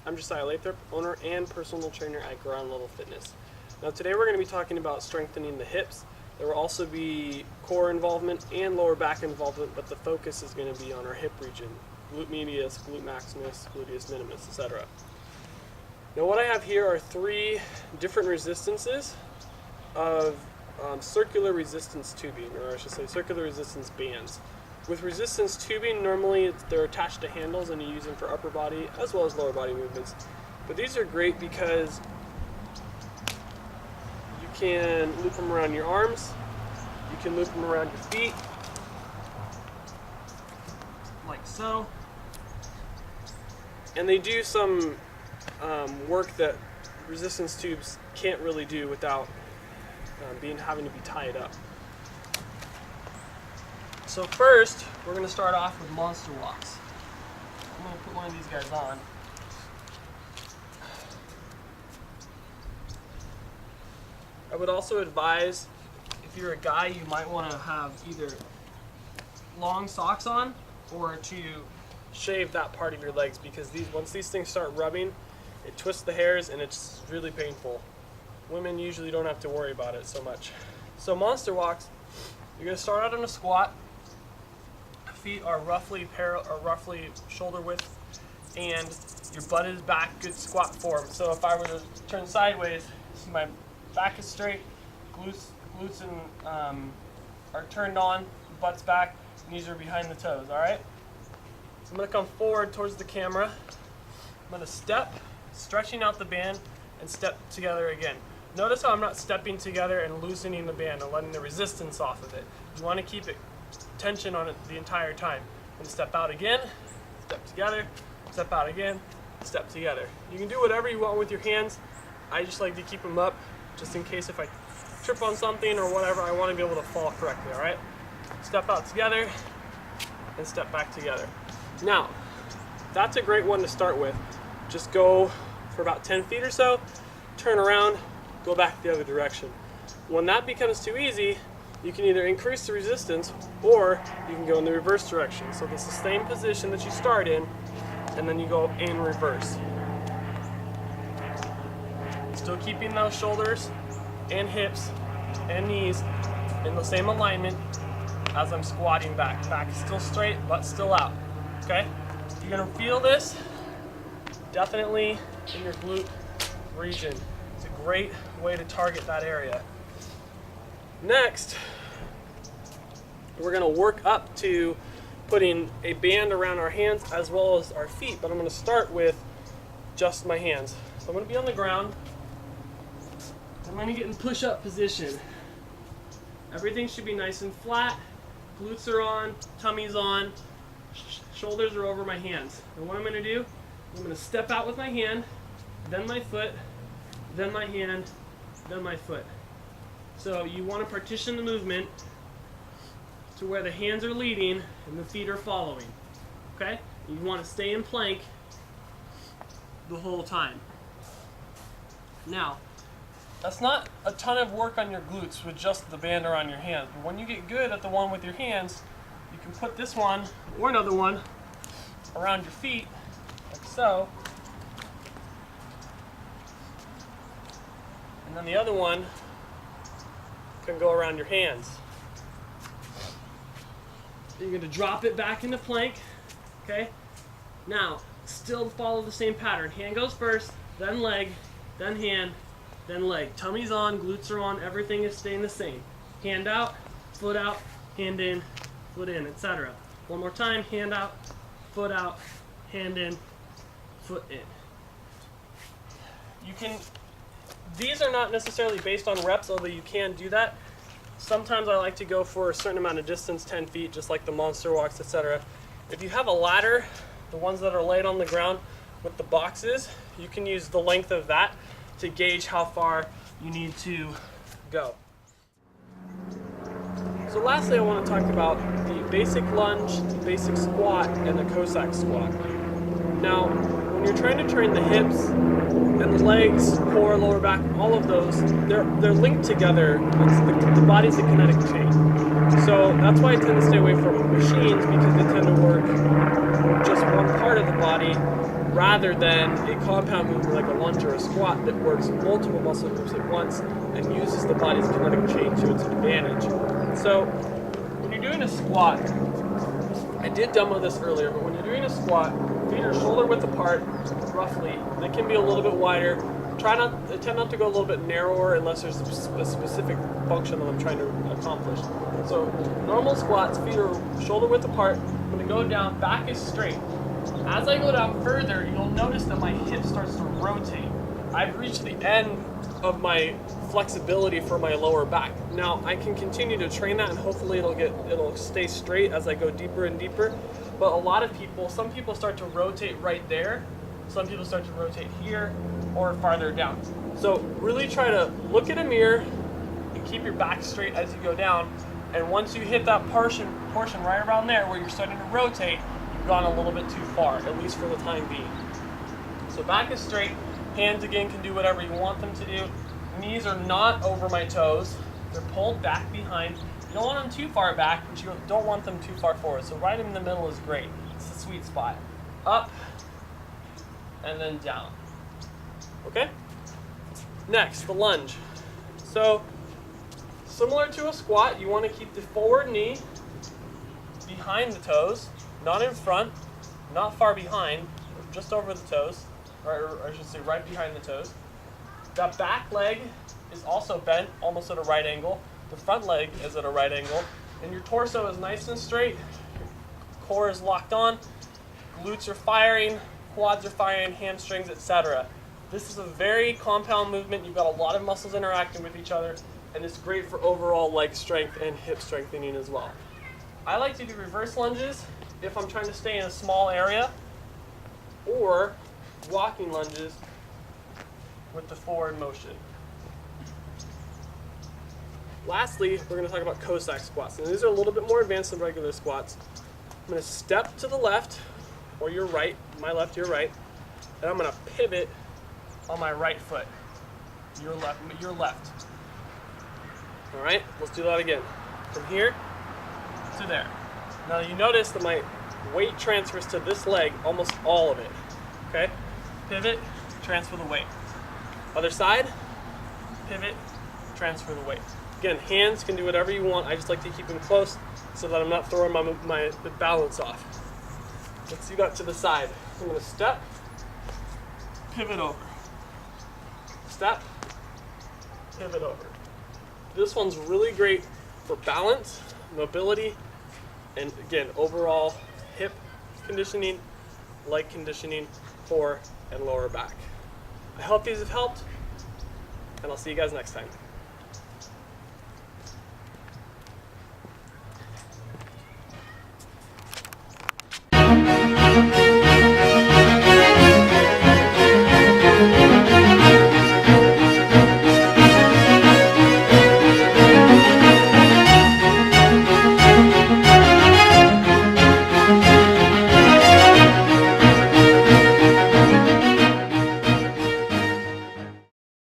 I'm Josiah Lathrop, owner and personal trainer at Ground Level Fitness. Now today we're going to be talking about strengthening the hips. There will also be core involvement and lower back involvement, but the focus is going to be on our hip region, glute medius, glute maximus, gluteus minimus, etc. Now what I have here are 3 different resistances of circular resistance tubing, or I should say circular resistance bands. With resistance tubing, normally they're attached to handles and you use them for upper body as well as lower body movements. But these are great because you can loop them around your arms, you can loop them around your feet, like so. And they do some work that resistance tubes can't really do without having to be tied up. So first, we're going to start off with monster walks. I'm going to put one of these guys on. I would also advise, if you're a guy, you might want to have either long socks on or to shave that part of your legs, because once these things start rubbing, it twists the hairs and it's really painful. Women usually don't have to worry about it so much. So monster walks, you're going to start out in a squat. Feet are roughly shoulder width, and your butt is back, good squat form. So if I were to turn sideways, see my back is straight, glutes are turned on, butt's back, knees are behind the toes, all right? So I'm gonna come forward towards the camera. I'm gonna step, stretching out the band, and step together again. Notice how I'm not stepping together and loosening the band and letting the resistance off of it. You wanna keep it tension on it the entire time. And step out again, step together, step out again, step together. You can do whatever you want with your hands. I just like to keep them up just in case if I trip on something or whatever, I want to be able to fall correctly, all right? Step out together and step back together. Now, that's a great one to start with. Just go for about 10 feet or so, turn around, go back the other direction. When that becomes too easy, you can either increase the resistance or you can go in the reverse direction. So it's the same position that you start in, and then you go in reverse. Still keeping those shoulders and hips and knees in the same alignment as I'm squatting back. Back is still straight, butt still out, okay? You're gonna feel this definitely in your glute region. It's a great way to target that area. Next, we're going to work up to putting a band around our hands as well as our feet, but I'm going to start with just my hands. So I'm going to be on the ground. I'm going to get in push-up position. Everything should be nice and flat. Glutes are on, tummy's on, shoulders are over my hands. And what I'm going to do, I'm going to step out with my hand, then my foot, then my hand, then my foot. So you want to partition the movement to where the hands are leading and the feet are following, okay? You want to stay in plank the whole time. Now, that's not a ton of work on your glutes with just the band around your hands, but when you get good at the one with your hands, you can put this one or another one around your feet, like so, and then the other one can go around your hands. You're going to drop it back into plank, okay? Now, still follow the same pattern. Hand goes first, then leg, then hand, then leg. Tummy's on, glutes are on, everything is staying the same. Hand out, hand in, foot in, etc. One more time, hand out, hand in, foot in. These are not necessarily based on reps, although you can do that. Sometimes I like to go for a certain amount of distance, 10 feet, just like the monster walks, etc. If you have a ladder, the ones that are laid on the ground with the boxes, you can use the length of that to gauge how far you need to go. So lastly, I want to talk about the basic lunge, the basic squat, and the Cossack squat. Now, when you're trying to train the hips and the legs, core, lower back, all of those, they're linked together. The body's a kinetic chain. So that's why I tend to stay away from machines, because they tend to work just one part of the body rather than a compound movement like a lunge or a squat that works multiple muscle groups at once and uses the body's kinetic chain to its advantage. So when you're doing a squat, I did demo this earlier, but when you're doing a squat, feet are shoulder width apart, roughly. They can be a little bit wider. Tend not to go a little bit narrower unless there's a specific function that I'm trying to accomplish. So normal squats, feet are shoulder width apart. When I go down, back is straight. As I go down further, you'll notice that my hip starts to rotate. I've reached the end of my flexibility for my lower back. Now I can continue to train that, and hopefully it'll stay straight as I go deeper and deeper. But a lot of people, some people start to rotate right there. Some people start to rotate here or farther down. So really try to look at a mirror and keep your back straight as you go down. And once you hit that portion right around there where you're starting to rotate, you've gone a little bit too far, at least for the time being. So back is straight. Hands again can do whatever you want them to do. Knees are not over my toes. They're pulled back behind. You don't want them too far back, but you don't want them too far forward. So right in the middle is great. It's the sweet spot. Up and then down. Okay? Next, the lunge. So similar to a squat, you want to keep the forward knee behind the toes, not in front, not far behind, just over the toes, or I should say right behind the toes. That back leg is also bent, almost at a right angle. The front leg is at a right angle, and your torso is nice and straight. Your core is locked on, glutes are firing, quads are firing, hamstrings, etc. This is a very compound movement. You've got a lot of muscles interacting with each other, and it's great for overall leg strength and hip strengthening as well. I like to do reverse lunges if I'm trying to stay in a small area, or walking lunges with the forward motion. Lastly, we're going to talk about Cossack squats. And these are a little bit more advanced than regular squats. I'm going to step to the left, or your right, my left, your right, and I'm going to pivot on my right foot. Your left. All right, let's do that again. From here to there. Now you notice that my weight transfers to this leg, almost all of it. Okay? Pivot, transfer the weight. Other side, pivot, transfer the weight. Again, hands can do whatever you want. I just like to keep them close so that I'm not throwing my balance off. Let's do that to the side. I'm going to step, pivot over. Step, pivot over. This one's really great for balance, mobility, and again, overall hip conditioning, leg conditioning, core and lower back. I hope these have helped, and I'll see you guys next time.